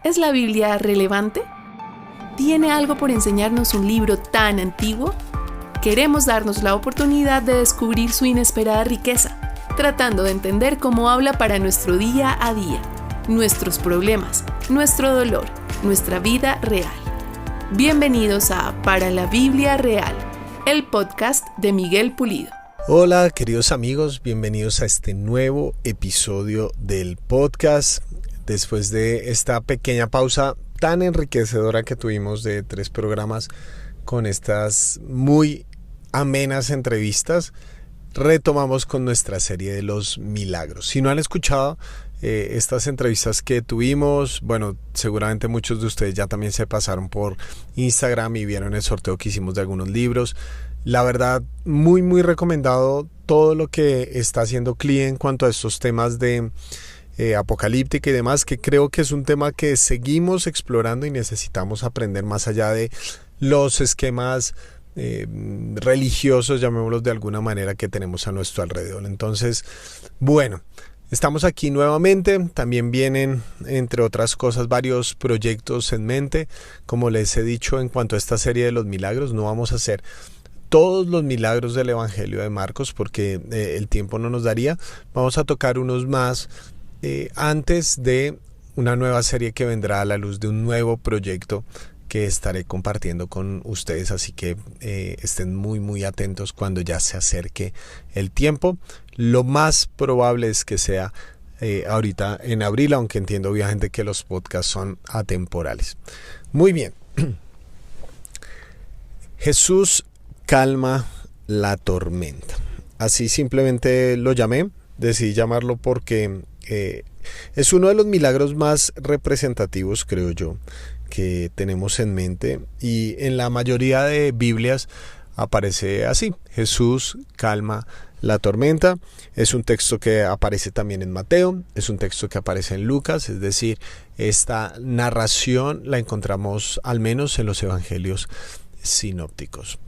¿Es la Biblia relevante? ¿Tiene algo por enseñarnos un libro tan antiguo? Queremos darnos la oportunidad de descubrir su inesperada riqueza, tratando de entender cómo habla para nuestro día a día, nuestros problemas, nuestro dolor, nuestra vida real. Bienvenidos a Para la Biblia Real, el podcast de Miguel Pulido. Hola queridos amigos, bienvenidos a este nuevo episodio del podcast. Después de esta pequeña pausa tan enriquecedora que tuvimos de 3 programas con estas muy amenas entrevistas, retomamos con nuestra serie de los milagros. Si no han escuchado estas entrevistas que tuvimos, bueno, seguramente muchos de ustedes ya también se pasaron por Instagram y vieron el sorteo que hicimos de algunos libros. La verdad, muy recomendado todo lo que está haciendo CLI en cuanto a estos temas de apocalíptica y demás, que creo que es un tema que seguimos explorando y necesitamos aprender más allá de los esquemas religiosos, llamémoslos de alguna manera, que tenemos a nuestro alrededor. Entonces, bueno, estamos aquí nuevamente. También vienen, entre otras cosas, varios proyectos en mente. Como les he dicho, en cuanto a esta serie de los milagros, no vamos a hacer todos los milagros del Evangelio de Marcos porque el tiempo no nos daría. Vamos a tocar unos más antes de una nueva serie que vendrá a la luz de un nuevo proyecto que estaré compartiendo con ustedes, así que estén muy atentos cuando ya se acerque el tiempo. Lo más probable es que sea ahorita en abril, aunque entiendo obviamente que los podcasts son atemporales. Muy bien. Jesús calma la tormenta. Así simplemente lo llamé. Decidí llamarlo porque es uno de los milagros más representativos, creo yo, que tenemos en mente, y en la mayoría de Biblias aparece así: Jesús calma la tormenta. Es un texto que aparece también en Mateo, es un texto que aparece en Lucas, es decir, esta narración la encontramos al menos en los evangelios sinópticos.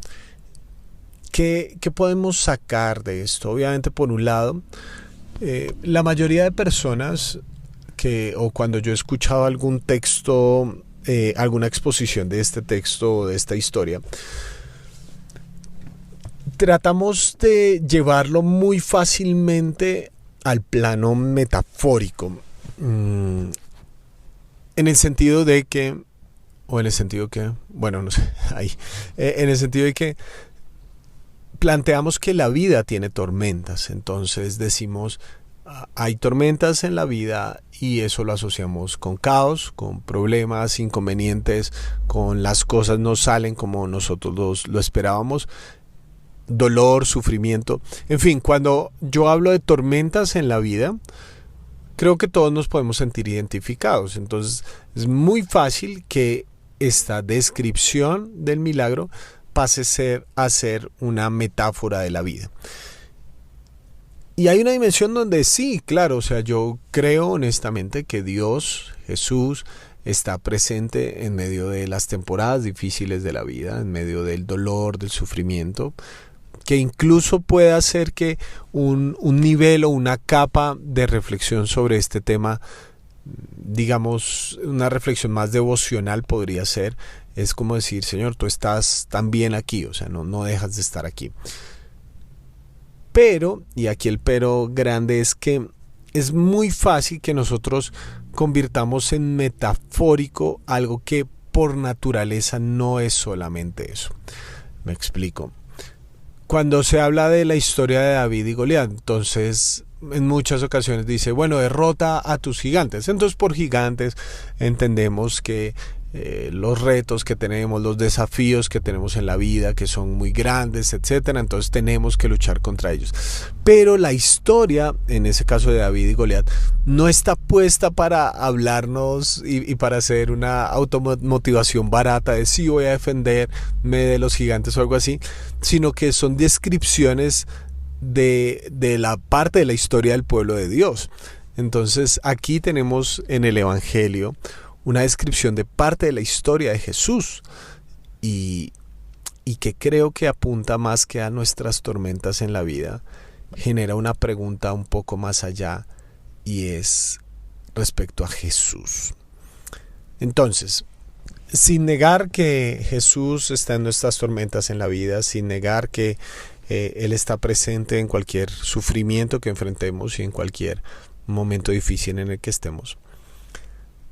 ¿Qué podemos sacar de esto? Obviamente, por un lado, la mayoría de personas o cuando yo he escuchado algún texto, alguna exposición de este texto o de esta historia, tratamos de llevarlo muy fácilmente al plano metafórico, en el sentido de que, bueno, no sé, ahí, en el sentido de que planteamos que la vida tiene tormentas. Entonces decimos, hay tormentas en la vida, y eso lo asociamos con caos, con problemas, inconvenientes, con las cosas no salen como nosotros lo esperábamos, dolor, sufrimiento. En fin, cuando yo hablo de tormentas en la vida, creo que todos nos podemos sentir identificados. Entonces es muy fácil que esta descripción del milagro pase a ser una metáfora de la vida. Y hay una dimensión donde sí, claro, o sea, yo creo honestamente que Dios, Jesús, está presente en medio de las temporadas difíciles de la vida, en medio del dolor, del sufrimiento, que incluso puede hacer que un nivel o una capa de reflexión sobre este tema, digamos, una reflexión más devocional podría ser. Es como decir: Señor, tú estás también aquí, o sea, no dejas de estar aquí. Pero, y aquí el pero grande, es que es muy fácil que nosotros convirtamos en metafórico algo que por naturaleza no es solamente eso. Me explico. Cuando se habla de la historia de David y Goliat, entonces en muchas ocasiones dice, bueno, derrota a tus gigantes. Entonces, por gigantes entendemos que los retos que tenemos, los desafíos que tenemos en la vida, que son muy grandes, etcétera. Entonces tenemos que luchar contra ellos. Pero la historia, en ese caso de David y Goliat, no está puesta para hablarnos y para hacer una automotivación barata de sí, voy a defenderme de los gigantes o algo así, sino que son descripciones de la parte de la historia del pueblo de Dios. Entonces aquí tenemos en el Evangelio una descripción de parte de la historia de Jesús, y que creo que apunta más que a nuestras tormentas en la vida, genera una pregunta un poco más allá, y es respecto a Jesús. Entonces, sin negar que Jesús está en nuestras tormentas en la vida, sin negar que Él está presente en cualquier sufrimiento que enfrentemos y en cualquier momento difícil en el que estemos,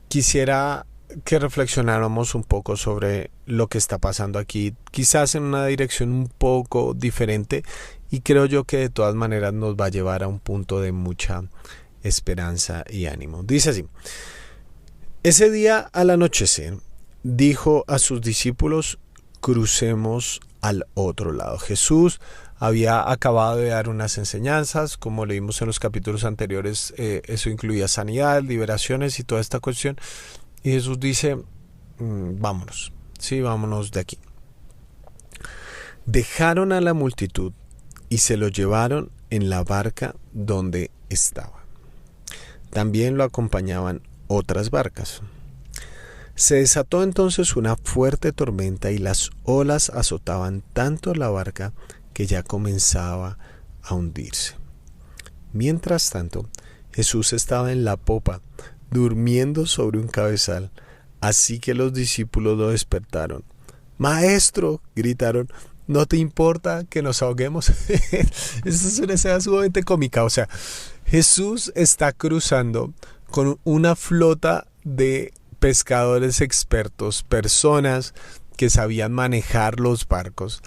quisiera que reflexionáramos un poco sobre lo que está pasando aquí, quizás en una dirección un poco diferente, y creo yo que de todas maneras nos va a llevar a un punto de mucha esperanza y ánimo. Dice así: ese día al anochecer dijo a sus discípulos: crucemos al otro lado. Jesús había acabado de dar unas enseñanzas, como leímos en los capítulos anteriores, eso incluía sanidad, liberaciones y toda esta cuestión. Y Jesús dice: vámonos, sí, vámonos de aquí. Dejaron a la multitud y se lo llevaron en la barca donde estaba. También lo acompañaban otras barcas. Se desató entonces una fuerte tormenta y las olas azotaban tanto la barca que ya comenzaba a hundirse. Mientras tanto, Jesús estaba en la popa, durmiendo sobre un cabezal, así que los discípulos lo despertaron. «Maestro», gritaron, «¿no te importa que nos ahoguemos?». Esta es una escena sumamente cómica. O sea, Jesús está cruzando con una flota de pescadores expertos, personas que sabían manejar los barcos,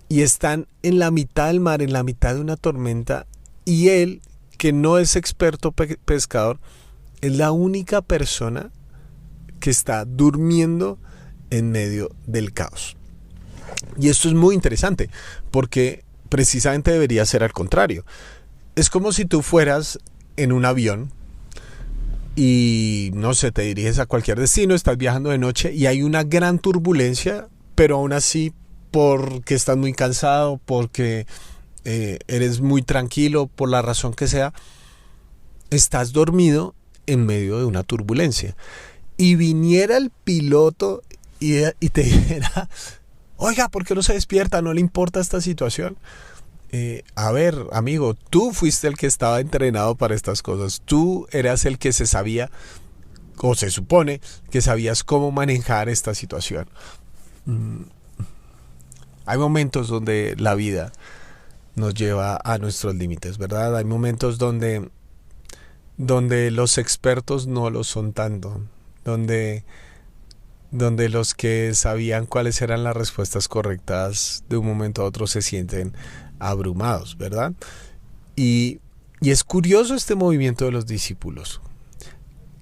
y están en la mitad del mar, en la mitad de una tormenta, y él, que no es experto pescador, es la única persona que está durmiendo en medio del caos. Y esto es muy interesante, porque precisamente debería ser al contrario. Es como si tú fueras en un avión y, no sé, te diriges a cualquier destino, estás viajando de noche y hay una gran turbulencia, pero aún así, porque estás muy cansado, porque eres muy tranquilo, por la razón que sea, estás dormido en medio de una turbulencia. Y viniera el piloto y te dijera: oiga, ¿por qué no se despierta? ¿No le importa esta situación? A ver, amigo, tú fuiste el que estaba entrenado para estas cosas. Tú eras el que se sabía, o se supone que sabías cómo manejar esta situación. Hay momentos donde la vida nos lleva a nuestros límites, ¿verdad? Hay momentos donde los expertos no lo son tanto, donde los que sabían cuáles eran las respuestas correctas de un momento a otro se sienten abrumados, ¿verdad? Y es curioso este movimiento de los discípulos,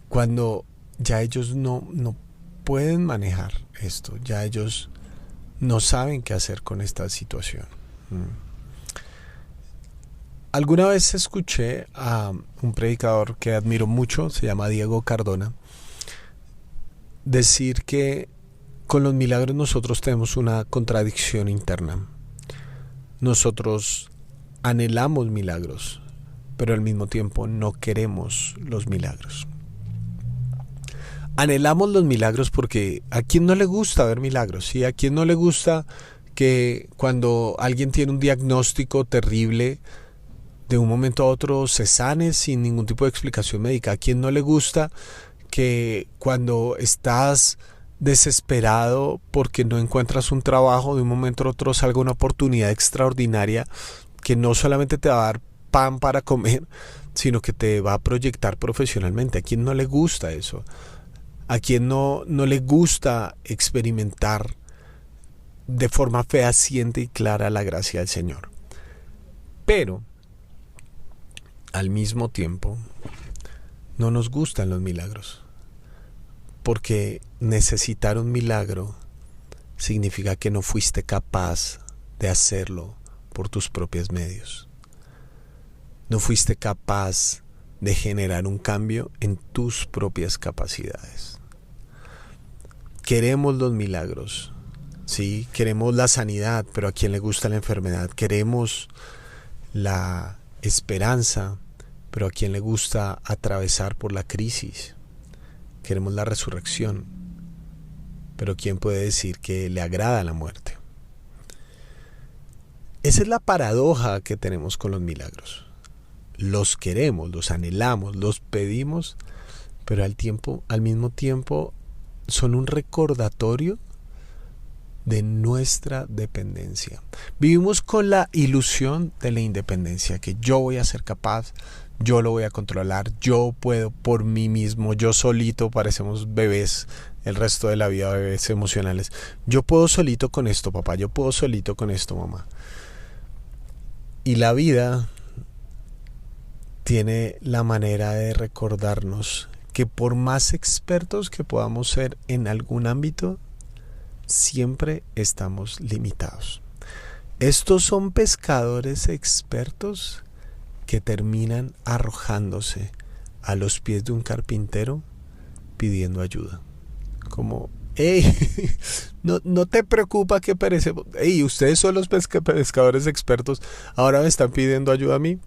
cuando ya ellos no pueden manejar esto, ya ellos no saben qué hacer con esta situación. Alguna vez escuché a un predicador que admiro mucho, se llama Diego Cardona, decir que con los milagros nosotros tenemos una contradicción interna. Nosotros anhelamos milagros, pero al mismo tiempo no queremos los milagros. Anhelamos los milagros porque ¿a quién no le gusta ver milagros? ¿Sí? ¿A quién no le gusta que cuando alguien tiene un diagnóstico terrible, de un momento a otro se sane sin ningún tipo de explicación médica? ¿A quién no le gusta que cuando estás desesperado porque no encuentras un trabajo, de un momento a otro salga una oportunidad extraordinaria que no solamente te va a dar pan para comer, sino que te va a proyectar profesionalmente? ¿A quién no le gusta eso? ¿A quién no le gusta experimentar de forma fehaciente y clara la gracia del Señor? Pero al mismo tiempo no nos gustan los milagros, porque necesitar un milagro significa que no fuiste capaz de hacerlo por tus propios medios. No fuiste capaz de generar un cambio en tus propias capacidades. Queremos los milagros, ¿sí? Queremos la sanidad, pero ¿a quién le gusta la enfermedad? Queremos la esperanza, pero ¿a quién le gusta atravesar por la crisis? Queremos la resurrección, pero ¿quién puede decir que le agrada la muerte? Esa es la paradoja que tenemos con los milagros. Los queremos, los anhelamos, los pedimos, pero al mismo tiempo son un recordatorio de nuestra dependencia. Vivimos con la ilusión de la independencia, que yo voy a ser capaz, yo lo voy a controlar, yo puedo por mí mismo, yo solito. Parecemos bebés el resto de la vida, bebés emocionales. Yo puedo solito con esto, papá, yo puedo solito con esto, mamá. Y la vida tiene la manera de recordarnos que por más expertos que podamos ser en algún ámbito, siempre estamos limitados. Estos son pescadores expertos que terminan arrojándose a los pies de un carpintero pidiendo ayuda. Como, hey, no te preocupa que perecemos. Hey, ustedes son los pescadores expertos, ahora me están pidiendo ayuda a mí.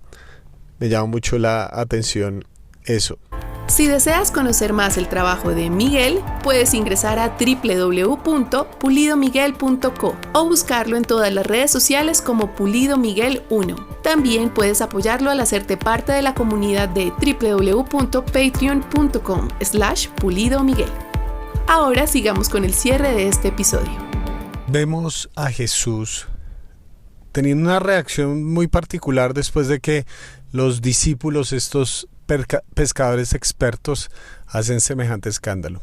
Me llama mucho la atención eso. Si deseas conocer más el trabajo de Miguel, puedes ingresar a www.pulidomiguel.co o buscarlo en todas las redes sociales como Pulido Miguel 1. También puedes apoyarlo al hacerte parte de la comunidad de www.patreon.com/pulidomiguel. Ahora sigamos con el cierre de este episodio. Vemos a Jesús teniendo una reacción muy particular después de que los discípulos, estos pescadores expertos, hacen semejante escándalo.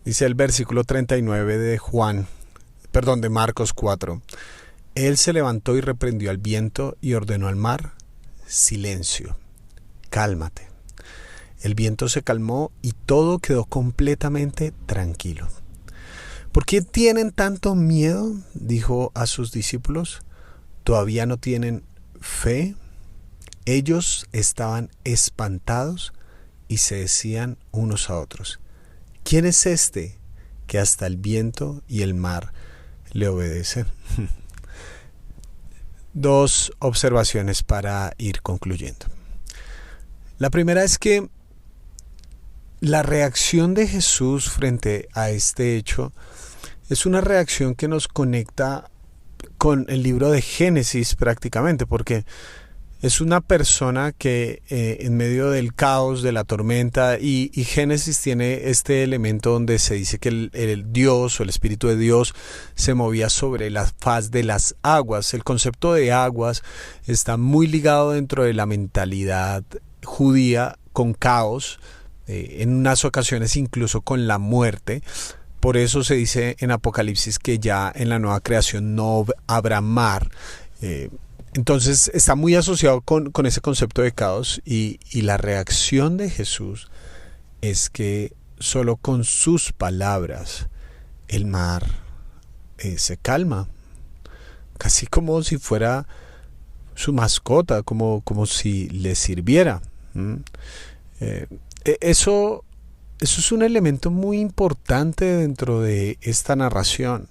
Dice el versículo 39 de Marcos 4. Él se levantó y reprendió al viento y ordenó al mar: silencio, cálmate. El viento se calmó y todo quedó completamente tranquilo. ¿Por qué tienen tanto miedo?, dijo a sus discípulos. ¿Todavía no tienen fe? Ellos estaban espantados y se decían unos a otros: ¿quién es este que hasta el viento y el mar le obedecen? Dos observaciones para ir concluyendo. La primera es que la reacción de Jesús frente a este hecho es una reacción que nos conecta con el libro de Génesis prácticamente, porque es una persona que en medio del caos, de la tormenta, y Génesis tiene este elemento donde se dice que el Dios o el Espíritu de Dios se movía sobre la faz de las aguas. El concepto de aguas está muy ligado dentro de la mentalidad judía con caos, en unas ocasiones incluso con la muerte. Por eso se dice en Apocalipsis que ya en la nueva creación no habrá mar. Entonces está muy asociado con ese concepto de caos, y la reacción de Jesús es que solo con sus palabras el mar se calma, casi como si fuera su mascota, como si le sirviera. Eso es un elemento muy importante dentro de esta narración,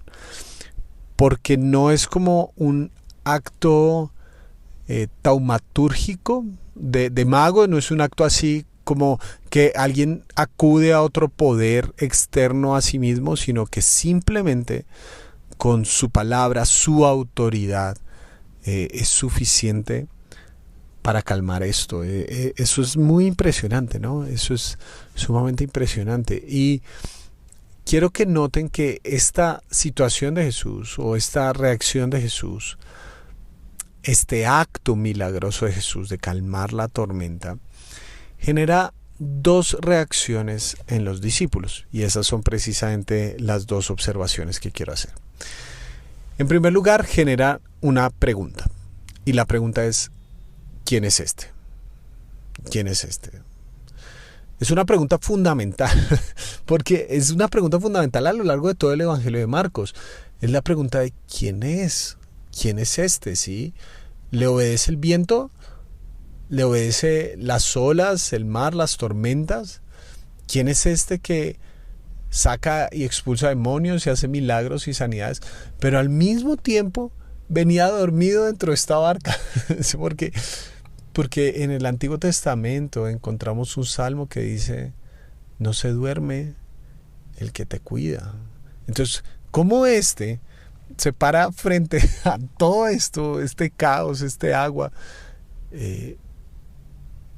porque no es como un acto taumatúrgico de mago, no es un acto así como que alguien acude a otro poder externo a sí mismo, sino que simplemente con su palabra, su autoridad es suficiente para calmar esto. Eso es muy impresionante, ¿no? Eso es sumamente impresionante. Y quiero que noten que esta situación de Jesús, o esta reacción de Jesús, este acto milagroso de Jesús de calmar la tormenta, genera dos reacciones en los discípulos. Y esas son precisamente las dos observaciones que quiero hacer. En primer lugar, genera una pregunta. Y la pregunta es: ¿quién es este? ¿Quién es este? Es una pregunta fundamental, porque es una pregunta fundamental a lo largo de todo el Evangelio de Marcos. Es la pregunta de ¿quién es? ¿Quién es este? ¿Sí? ¿Le obedece el viento? ¿Le obedece las olas, el mar, las tormentas? ¿Quién es este que saca y expulsa demonios y hace milagros y sanidades, pero al mismo tiempo venía dormido dentro de esta barca? Porque en el Antiguo Testamento encontramos un salmo que dice: no se duerme el que te cuida. Entonces, ¿cómo se para frente a todo esto, este caos, este agua,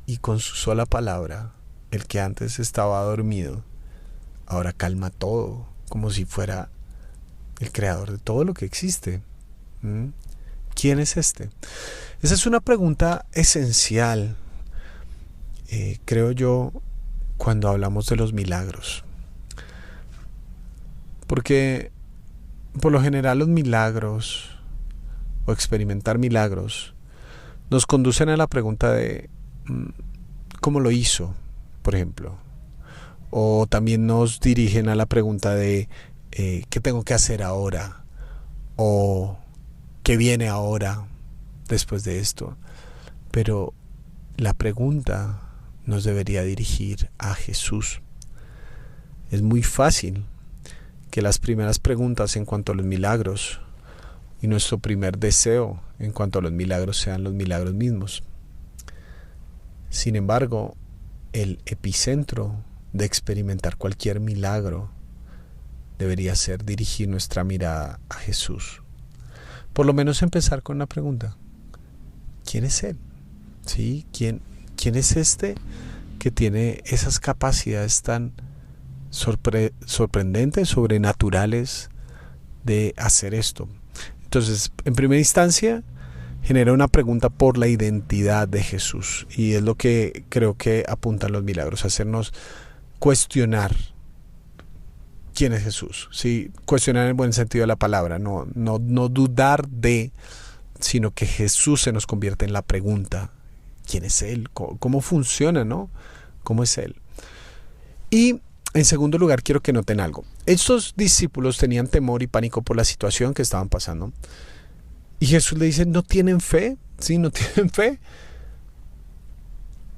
y con su sola palabra, el que antes estaba dormido ahora calma todo, como si fuera el creador de todo lo que existe. ¿Quién es este? Esa es una pregunta esencial, creo yo, cuando hablamos de los milagros. Porque por lo general los milagros o experimentar milagros nos conducen a la pregunta de ¿cómo lo hizo?, por ejemplo. O también nos dirigen a la pregunta de ¿qué tengo que hacer ahora? O ¿qué viene ahora después de esto? Pero la pregunta nos debería dirigir a Jesús. Es muy fácil que las primeras preguntas en cuanto a los milagros y nuestro primer deseo en cuanto a los milagros sean los milagros mismos. Sin embargo, el epicentro de experimentar cualquier milagro debería ser dirigir nuestra mirada a Jesús. Por lo menos empezar con la pregunta: ¿quién es Él? ¿Sí? ¿Quién es este que tiene esas capacidades tan sorprendentes, sobrenaturales de hacer esto? Entonces, en primera instancia, genera una pregunta por la identidad de Jesús, y es lo que creo que apuntan los milagros, hacernos cuestionar quién es Jesús, ¿sí? Cuestionar en el buen sentido de la palabra, no dudar de, sino que Jesús se nos convierte en la pregunta: ¿quién es Él? ¿Cómo funciona, no? ¿Cómo es Él? Y en segundo lugar, quiero que noten algo. Estos discípulos tenían temor y pánico por la situación que estaban pasando. Y Jesús le dice: ¿no tienen fe? ¿Sí? ¿No tienen fe?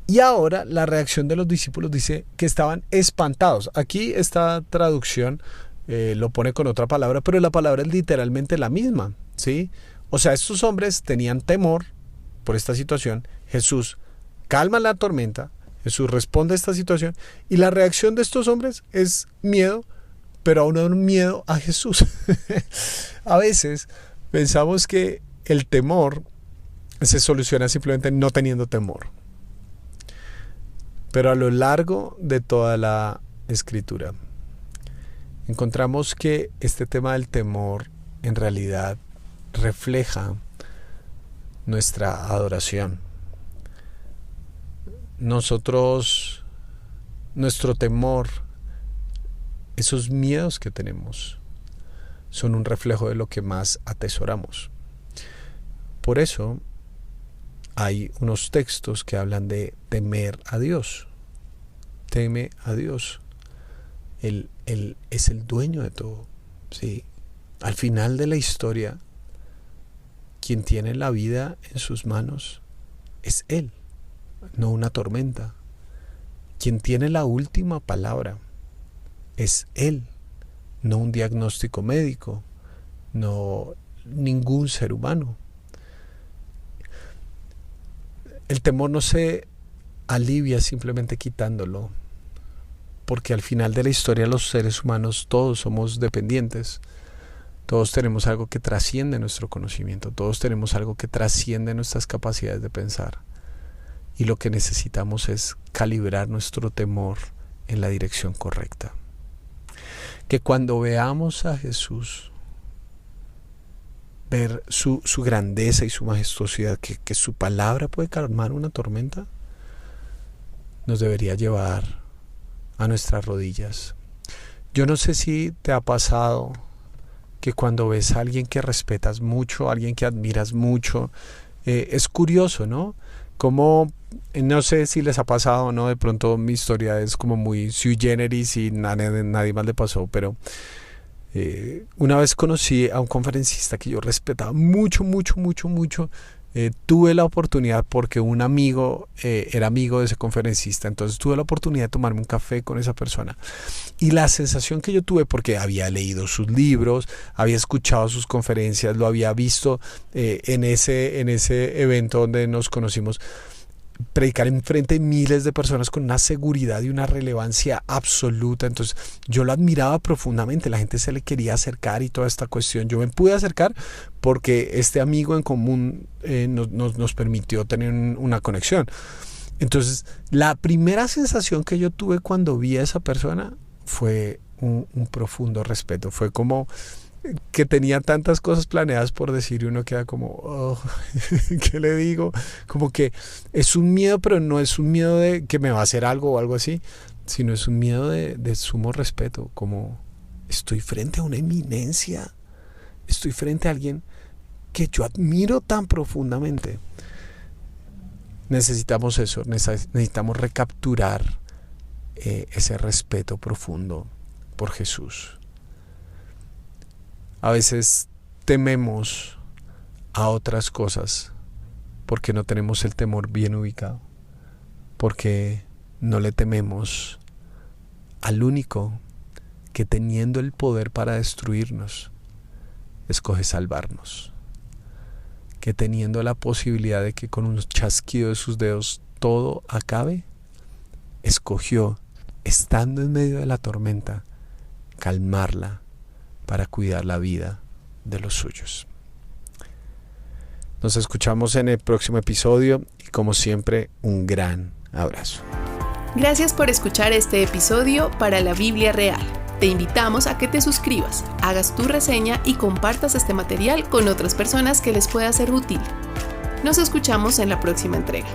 Y ahora la reacción de los discípulos dice que estaban espantados. Aquí esta traducción lo pone con otra palabra, pero la palabra es literalmente la misma, ¿sí? O sea, estos hombres tenían temor por esta situación. Jesús calma la tormenta. Jesús responde a esta situación. Y la reacción de estos hombres es miedo, pero aún un miedo a Jesús. A veces pensamos que el temor se soluciona simplemente no teniendo temor. Pero a lo largo de toda la Escritura encontramos que este tema del temor en realidad refleja nuestra adoración. Nuestro temor, esos miedos que tenemos, son un reflejo de lo que más atesoramos. Por eso hay unos textos que hablan de temer a Dios. Teme a Dios. Él es el dueño de todo, ¿sí? Al final de la historia, quien tiene la vida en sus manos es Él, no una tormenta. Quien tiene la última palabra es Él, no un diagnóstico médico, no ningún ser humano. El temor no se alivia simplemente quitándolo, porque al final de la historia los seres humanos todos somos dependientes. Todos tenemos algo que trasciende nuestro conocimiento, todos tenemos algo que trasciende nuestras capacidades de pensar. Y lo que necesitamos es calibrar nuestro temor en la dirección correcta. Que cuando veamos a Jesús, ver su grandeza y su majestuosidad, que su palabra puede calmar una tormenta, nos debería llevar a nuestras rodillas. Yo no sé si te ha pasado que cuando ves a alguien que respetas mucho, a alguien que admiras mucho, es curioso, ¿no? Como, no sé si les ha pasado o no, de pronto mi historia es como muy sui generis y nadie más le pasó, pero una vez conocí a un conferencista que yo respetaba mucho. Tuve la oportunidad, porque un amigo era amigo de ese conferencista, entonces tuve la oportunidad de tomarme un café con esa persona. Y la sensación que yo tuve, porque había leído sus libros, había escuchado sus conferencias, lo había visto en ese evento donde nos conocimos, predicar en frente de miles de personas con una seguridad y una relevancia absoluta. Entonces yo lo admiraba profundamente, la gente se le quería acercar y toda esta cuestión. Yo me pude acercar porque este amigo en común nos permitió tener una conexión. Entonces la primera sensación que yo tuve cuando vi a esa persona fue un profundo respeto. Fue como que tenía tantas cosas planeadas por decir y uno queda como, oh, ¿qué le digo? Como que es un miedo, pero no es un miedo de que me va a hacer algo o algo así, sino es un miedo de sumo respeto, como estoy frente a una eminencia, estoy frente a alguien que yo admiro tan profundamente. Necesitamos eso, necesitamos recapturar ese respeto profundo por Jesús. A veces tememos a otras cosas porque no tenemos el temor bien ubicado, porque no le tememos al único que, teniendo el poder para destruirnos, escoge salvarnos, que teniendo la posibilidad de que con un chasquido de sus dedos todo acabe, escogió, estando en medio de la tormenta, calmarla para cuidar la vida de los suyos. Nos escuchamos en el próximo episodio y, como siempre, un gran abrazo. Gracias por escuchar este episodio para la Biblia Real. Te invitamos a que te suscribas, hagas tu reseña y compartas este material con otras personas que les pueda ser útil. Nos escuchamos en la próxima entrega.